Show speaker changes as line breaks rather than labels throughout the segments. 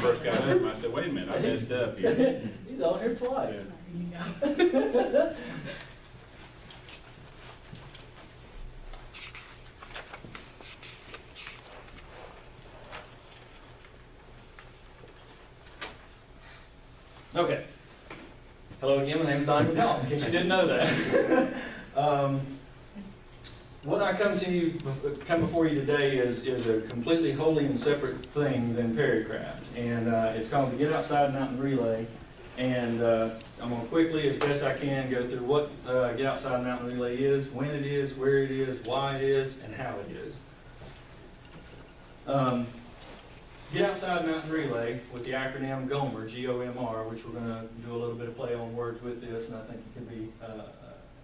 first got up, and I said, wait a minute, I messed up here.
He's on here twice.
Yeah.
Okay. Hello again, my name is Donny McCall, in case you didn't know that. What I come before you today is a completely wholly and separate thing than Perrycraft, and it's called the Get Outside Mountain Relay. And I'm going to quickly, as best I can, go through what Get Outside Mountain Relay is, when it is, where it is, why it is, and how it is. Get Outside Mountain Relay, with the acronym GOMR, G-O-M-R, which we're going to do a little bit of play on words with this, and I think it can be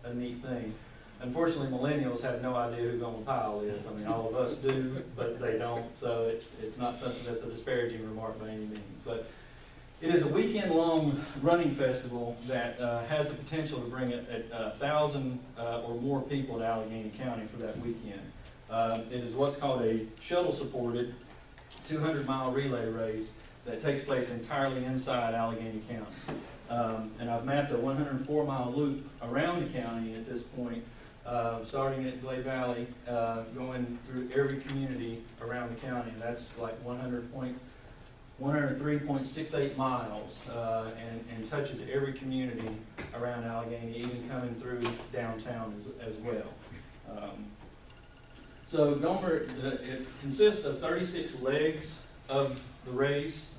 a neat thing. Unfortunately, millennials have no idea who GOMR Pile is. I mean, all of us do, but they don't, so it's not something that's a disparaging remark by any means. But it is a weekend-long running festival that has the potential to bring 1,000 or more people to Alleghany County for that weekend. It is what's called a shuttle-supported 200-mile relay race that takes place entirely inside Alleghany County. And I've mapped a 104-mile loop around the county at this point, starting at Glade Valley, going through every community around the county. That's like 103.68 miles, and touches every community around Alleghany, even coming through downtown as well. So GOMR, it consists of 36 legs of the race,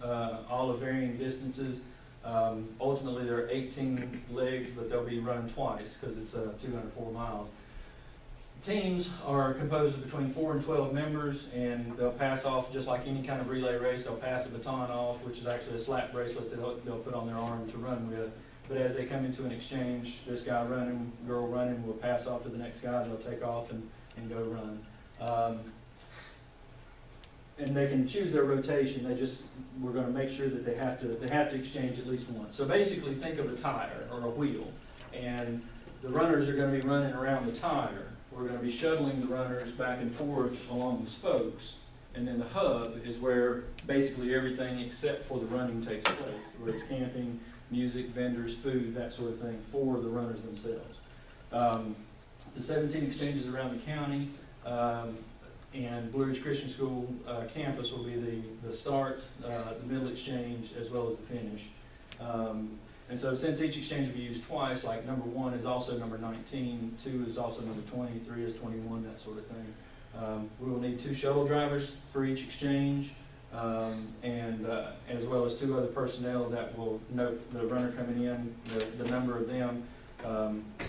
all of varying distances. Ultimately, there are 18 legs, but they'll be run twice because it's 204 miles. Teams are composed of between 4 and 12 members, and they'll pass off, just like any kind of relay race, they'll pass a baton off, which is actually a slap bracelet that they'll put on their arm to run with. But as they come into an exchange, this guy running, girl running, will pass off to the next guy, they'll take off and go run. And they can choose their rotation. We're going to make sure that they have to exchange at least once. So basically, think of a tire or a wheel, and the runners are going to be running around the tire. We're going to be shuttling the runners back and forth along the spokes, and then the hub is where basically everything except for the running takes place, where it's camping, music, vendors, food, that sort of thing for the runners themselves. The 17 exchanges around the county. And Blue Ridge Christian School campus will be the start, the middle exchange, as well as the finish. And so since each exchange will be used twice, like number 1 is also number 19, 2 is also number 20, 3 is 21, that sort of thing. We will need 2 shuttle drivers for each exchange, and as well as 2 other personnel that will note the runner coming in, the number of them,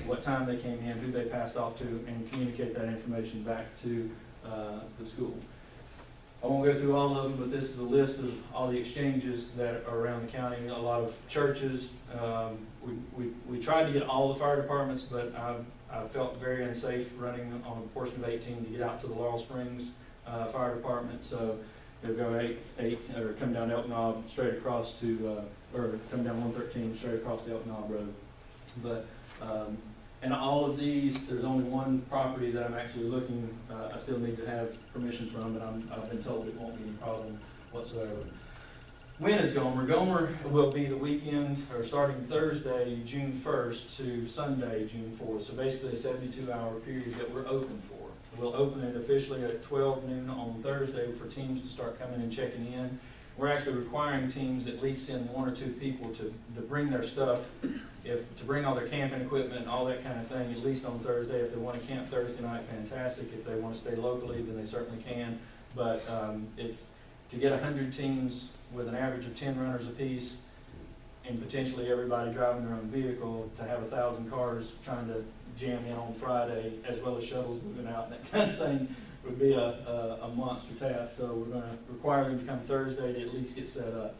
what time they came in, who they passed off to, and communicate that information back to the school. I won't go through all of them, but this is a list of all the exchanges that are around the county. A lot of churches. We tried to get all the fire departments, but I felt very unsafe running on a portion of 18 to get out to the Laurel Springs Fire Department. So they'll go 8 or come down Elk Knob straight across to, or come down 113 straight across the Elk Knob Road. But and all of these, there's only one property that I'm actually looking, I still need to have permission from, but I've been told it won't be any problem whatsoever. When is GOMR? GOMR will be the weekend, or starting Thursday, June 1st to Sunday, June 4th. So basically a 72-hour period that we're open for. We'll open it officially at 12 noon on Thursday for teams to start coming and checking in. We're actually requiring teams at least send 1 or 2 people to bring their stuff, to bring all their camping equipment and all that kind of thing, at least on Thursday. If they want to camp Thursday night, fantastic. If they want to stay locally, then they certainly can. But it's to get 100 teams with an average of 10 runners apiece, and potentially everybody driving their own vehicle, to have 1,000 cars trying to jam in on Friday, as well as shuttles moving out and that kind of thing, would be a monster task. So we're going to require them to come Thursday to at least get set up.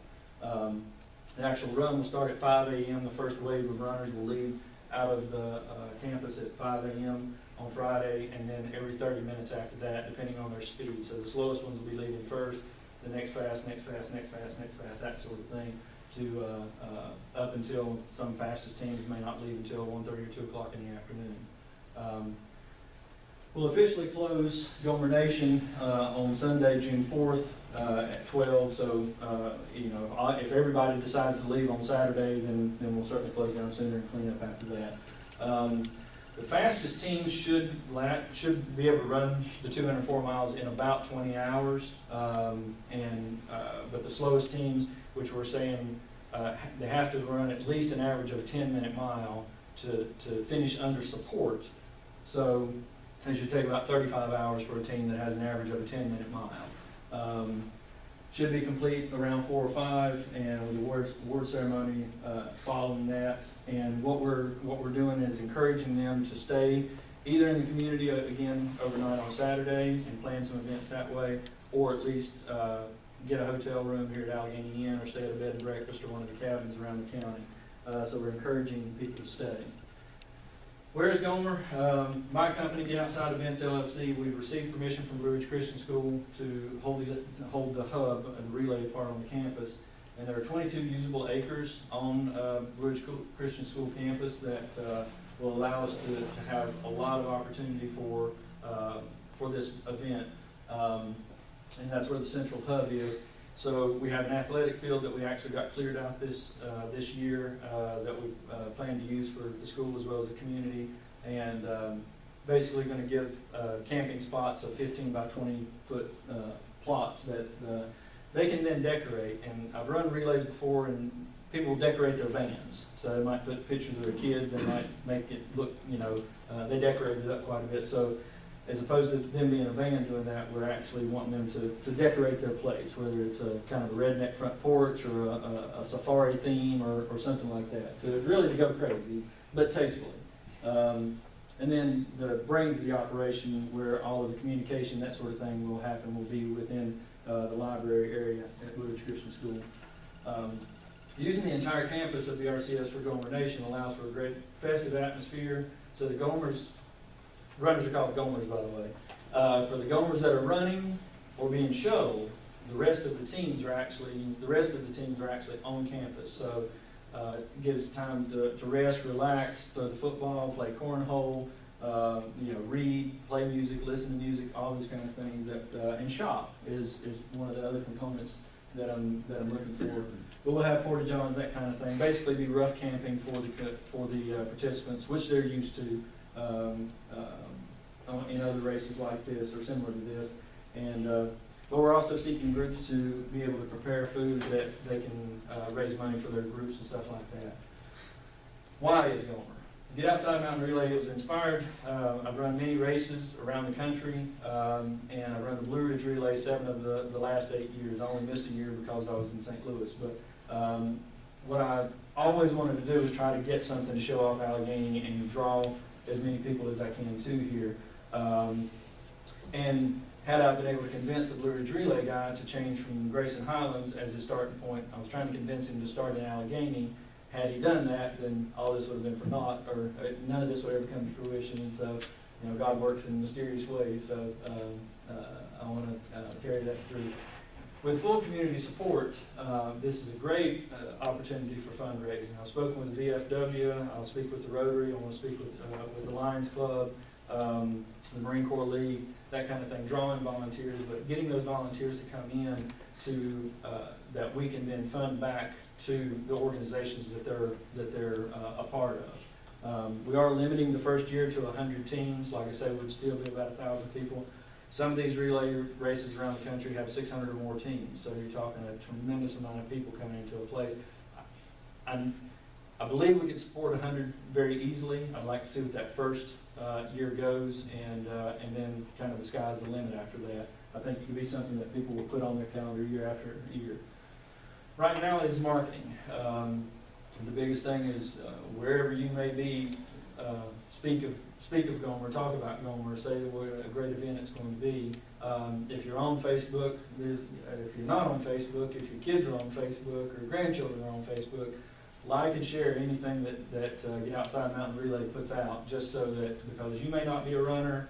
The actual run will start at 5 a.m. The first wave of runners will leave out of the campus at 5 a.m. on Friday, and then every 30 minutes after that, depending on their speed. So the slowest ones will be leaving first, the next fast, next fast, next fast, next fast, that sort of thing, to up until some fastest teams may not leave until 1:30 or 2 o'clock in the afternoon. We'll officially close GOMR Nation on Sunday, June 4th at 12. So, you know, if everybody decides to leave on Saturday, then we'll certainly close down sooner and clean up after that. The fastest teams should be able to run the 204 miles in about 20 hours. But the slowest teams, which we're saying they have to run at least an average of a 10-minute mile to finish under support. So it should take about 35 hours for a team that has an average of a 10-minute mile. Should be complete around 4 or 5, and with the award ceremony following that. And what we're doing is encouraging them to stay either in the community again overnight on Saturday and plan some events that way, or at least get a hotel room here at Alleghany Inn or stay at a bed and breakfast or one of the cabins around the county. So we're encouraging people to stay. Where is GOMR? My company, Get Outside Events LLC, we've received permission from Blue Ridge Christian School to hold the hub and relay part on the campus. And there are 22 usable acres on Blue Ridge Christian School campus that will allow us to have a lot of opportunity for this event. And that's where the central hub is. So we have an athletic field that we actually got cleared out this year that we plan to use for the school as well as the community, and basically going to give camping spots of 15 by 20 foot plots that they can then decorate. And I've run relays before, and people will decorate their vans. So they might put pictures of their kids, they might make it look, you know, they decorated it up quite a bit. So as opposed to them being a van doing that, we're actually wanting them to decorate their place, whether it's a kind of a redneck front porch or a safari theme or something like that, to really go crazy, but tastefully. And then the brains of the operation, where all of the communication, that sort of thing will happen, will be within the library area at Blue Ridge Christian School. Using the entire campus of the RCS for GOMR Nation allows for a great festive atmosphere. So the runners are called GOMRs, by the way. For the GOMRs that are running or being shuttled, the rest of the teams are actually on campus. So it gives time to rest, relax, throw the football, play cornhole, read, play music, listen to music, all these kind of things. And shop is one of the other components that I'm looking for. But we'll have porta johns, that kind of thing. Basically, be rough camping for the participants, which they're used to. In other races like this or similar to this, but we're also seeking groups to be able to prepare food that they can raise money for their groups and stuff like that. Why is GOMR? Get Outside Mountain Relay was inspired. I've run many races around the country, and I've run the Blue Ridge Relay 7 of the last 8 years. I only missed a year because I was in St. Louis, but what I always wanted to do was try to get something to show off Alleghany and draw as many people as I can to here. And had I been able to convince the Blue Ridge Relay guy to change from Grayson Highlands as his starting point, I was trying to convince him to start in Alleghany. Had he done that, then all this would have been for naught, or none of this would ever come to fruition. And so, you know, God works in mysterious ways. So I want to carry that through. With full community support, this is a great opportunity for fundraising. I've spoken with the VFW, I'll speak with the Rotary, I want to speak with the Lions Club, the Marine Corps League, that kind of thing, drawing volunteers, but getting those volunteers to come in to that we can then fund back to the organizations that they're a part of. We are limiting the first year to 100 teams. Like I said, we'd still be about 1,000 people. Some of these relay races around the country have 600 or more teams, so you're talking a tremendous amount of people coming into a place. I believe we could support 100 very easily. I'd like to see what that first year goes, and then kind of the sky's the limit after that. I think it could be something that people will put on their calendar year after year. Right now is marketing. The biggest thing is wherever you may be, speak of GOMR, talk about GOMR, say what a great event it's going to be. If you're on Facebook, if you're not on Facebook, if your kids are on Facebook or grandchildren are on Facebook, like and share anything that Get Outside Mountain Relay puts out, just so that, because you may not be a runner,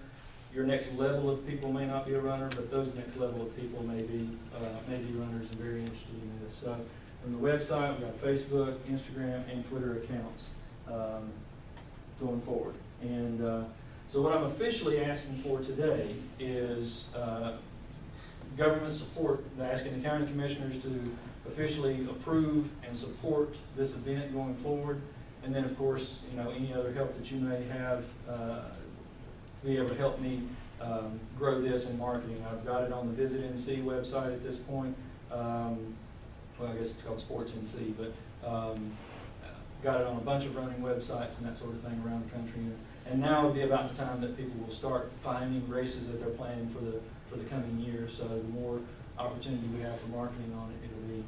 your next level of people may not be a runner, but those next level of people may be runners and very interested in this. So from the website, we've got Facebook, Instagram, and Twitter accounts going forward. And So what I'm officially asking for today is government support, asking the county commissioners to officially approve and support this event going forward. And then, of course, you know, any other help that you may have, be able to help me grow this in marketing. I've got it on the Visit NC website at this point. Well, I guess it's called Sports NC, but got it on a bunch of running websites and that sort of thing around the country. And now would be about the time that people will start finding races that they're planning for the coming year. So the more opportunity we have for marketing on it, it'll be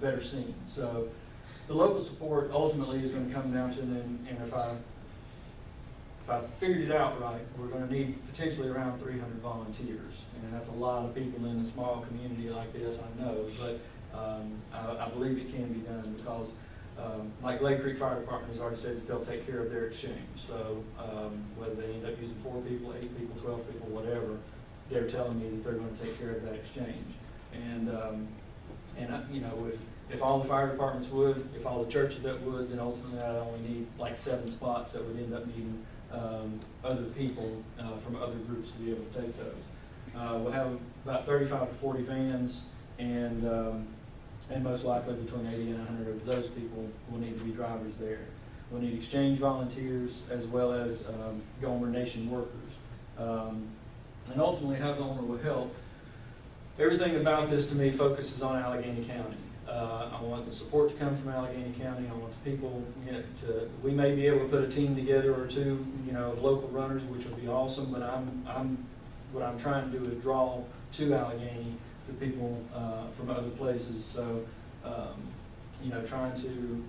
better seen. So the local support ultimately is going to come down to, and if I figured it out right, we're going to need potentially around 300 volunteers, and that's a lot of people in a small community like this, I know, but I believe it can be done because, like Lake Creek Fire Department has already said that they'll take care of their exchange. So whether they end up using 4 people, 8 people, 12 people, whatever, they're telling me that they're going to take care of that exchange. And you know, if all the fire departments would, if all the churches that would, then ultimately I'd only need like 7 spots that would end up needing other people from other groups to be able to take those. We'll have about 35 to 40 vans, and most likely between 80 and 100 of those people will need to be drivers there. We'll need exchange volunteers as well as GOMR Nation workers. And ultimately how GOMR will help. Everything about this to me focuses on Alleghany County. I want the support to come from Alleghany County. I want the people, you know, we may be able to put a team together or two, you know, of local runners, which would be awesome, but what I'm trying to do is draw to Alleghany the people from other places. So, you know, trying to,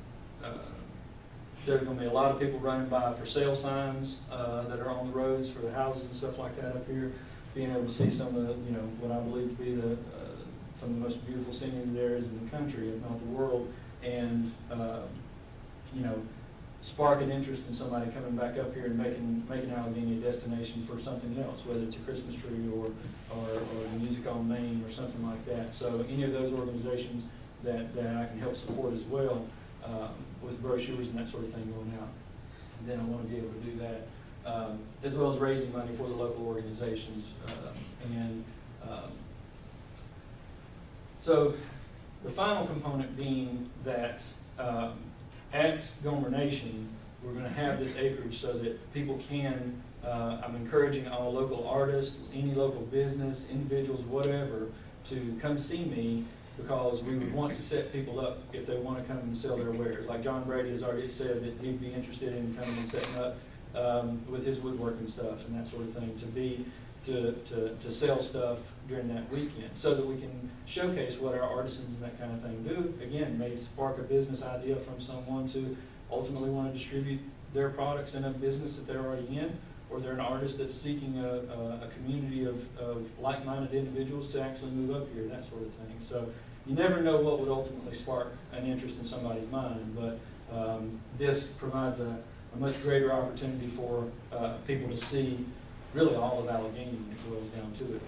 there's going to be a lot of people running by for sale signs that are on the roads for the houses and stuff like that up here. Being able to see some of the, you know, what I believe to be the some of the most beautiful scenery there is in the country, if not the world, and you know, spark an interest in somebody coming back up here and making Alleghany a destination for something else, whether it's a Christmas tree or music on Main or something like that. So any of those organizations that I can help support as well with brochures and that sort of thing going out, then I want to be able to do that, as well as raising money for the local organizations. So the final component being that at GOMR Nation, we're going to have this acreage so that people can, I'm encouraging all local artists, any local business, individuals, whatever, to come see me, because we would want to set people up if they want to come and sell their wares. Like John Brady has already said that he'd be interested in coming and setting up with his woodworking stuff and that sort of thing, to sell stuff during that weekend, so that we can showcase what our artisans and that kind of thing do. Again, may spark a business idea from someone to ultimately want to distribute their products in a business that they're already in, or they're an artist that's seeking a community of like-minded individuals to actually move up here, that sort of thing. So you never know what would ultimately spark an interest in somebody's mind, but this provides a much greater opportunity for people to see really all of Alleghany when it boils down to it.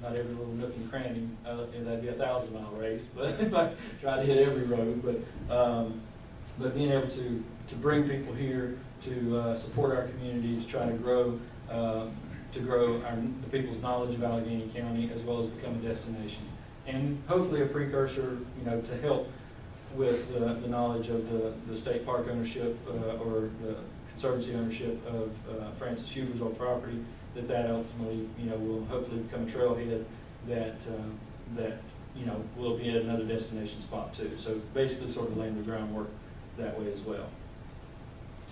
Not every little nook and cranny, that'd be a 1,000-mile race, but if I try to hit every road, but being able to bring people here to support our community, to try to grow the people's knowledge of Alleghany County, as well as become a destination, and hopefully a precursor, you know, to help with the knowledge of the state park ownership or the conservancy ownership of Francis Huber's old property. That ultimately, you know, will hopefully become a trailhead that you know, will be at another destination spot too. So basically, sort of laying the groundwork that way as well.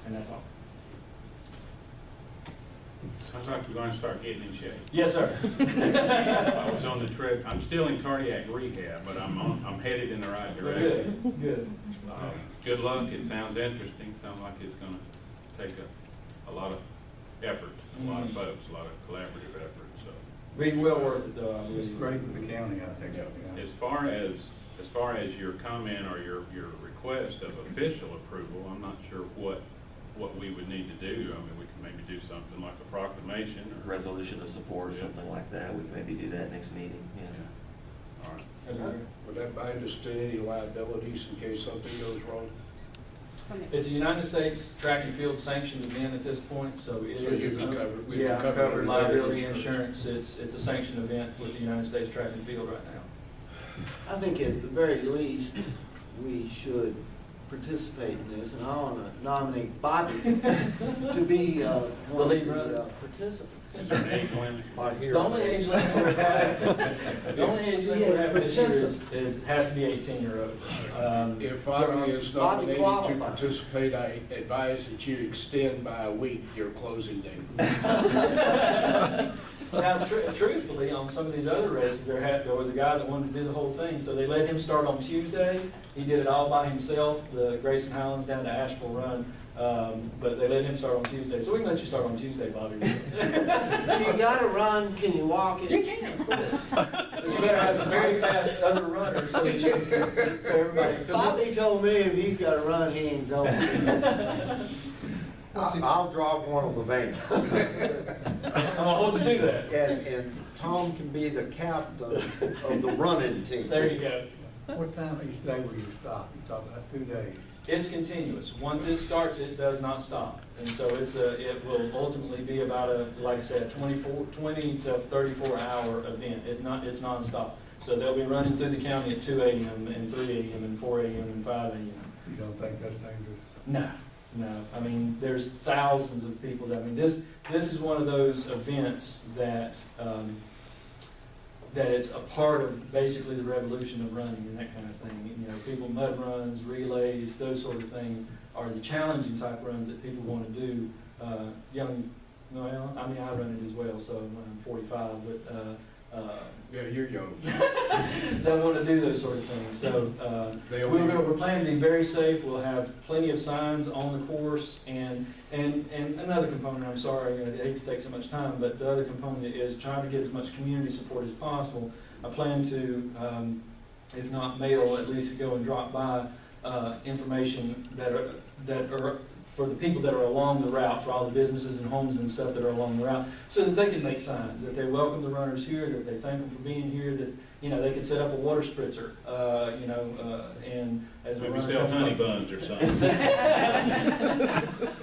And that's all.
Sounds like we're going to start getting in shape.
Yes, sir.
I was on the trip. I'm still in cardiac rehab, but I'm headed in the right direction.
Good. Good.
Good luck. It sounds interesting. Sounds like it's going to take a lot of effort, a lot of folks, a lot of collaborative effort. So
be well worth it, though.
It's great with the county, I think.
Yeah. As far as your comment or your request of official approval, I'm not sure what we would need to do. I mean, we could maybe do something like a proclamation or
resolution of support or something like that. We can maybe do that next meeting. Yeah.
All right.
Would that bind us to any liabilities in case something goes wrong? permit.
It's a United States track and field sanctioned event at this point, so it
So
is.
you'd be covered. We'd be
Yeah,
covered
covered
under
liability
insurance.
insurance. It's a sanctioned event with the United States track and field right now.
I think at the very least, we should participate in this, and I want to nominate Bobby to be one of
lead
the
runner.
participants.
Is there an age limit?
The only age limit we have, the only age limit we have this year is, has to be 18 or over.
If Bobby is
Bobby
nominated to
qualifies.
participate, I advise that you extend by a week your closing date.
Now, truthfully, on some of these other races, there was a guy that wanted to do the whole thing, so they let him start on Tuesday. He did it all by himself, the Grayson Highlands down to Asheville run, but they let him start on Tuesday. So we can let you start on Tuesday, Bobby.
If you got to run, can you walk it?
You can. But you better have some very fast other runners so that you can, so everybody.
Bobby told me if he's got to run, he ain't going.
I'll drive one of the vans.
I'm gonna hold you to that.
And Tom can be the captain of the running team.
There you go.
What time each day will you stop? You talk about 2 days.
It's continuous. Once it starts, it does not stop. And so it will ultimately be about like I said, a 20 to 34 hour event. It's nonstop. So they'll be running through the county at 2 a.m. and 3 a.m. and 4 a.m. and 5 a.m.
You don't think that's dangerous?
No. I mean, there's thousands of people that, I mean, this is one of those events that, that it's a part of basically the revolution of running and that kind of thing. You know, people, mud runs, relays, those sort of things are the challenging type runs that people want to do. Well, I mean, I run it as well, so I'm 45, but,
Yeah, you're young.
they want to do those sort of things. So we're planning to be very safe. We'll have plenty of signs on the course, and another component. I'm sorry, I hate to take so much time, but the other component is trying to get as much community support as possible. I plan to, if not mail, at least go and drop by information that are for the people that are along the route, for all the businesses and homes and stuff that are along the route, so that they can make signs, that they welcome the runners here, that they thank them for being here, that, you know, they can set up a water spritzer, and as a
Maybe
runner
sell
comes
honey
by-
buns or something.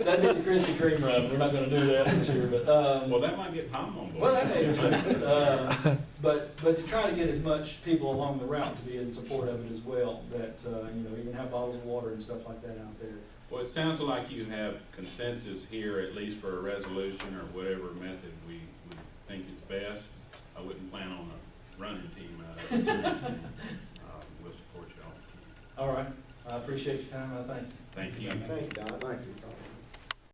That'd be the Krispy Kreme run. We're not gonna do that this year, but,
Well, that might get Tom on board.
well, that may be, but to try to get as much people along the route to be in support of it as well, that, even have bottles of water and stuff like that out there.
Well, it sounds like you have consensus here, at least for a resolution or whatever method we think is best. I wouldn't plan on a running team out of it. We'll support y'all.
All right, I appreciate your time, I thank you.
Thank you.
Thank you, Don. Thank you, Tom.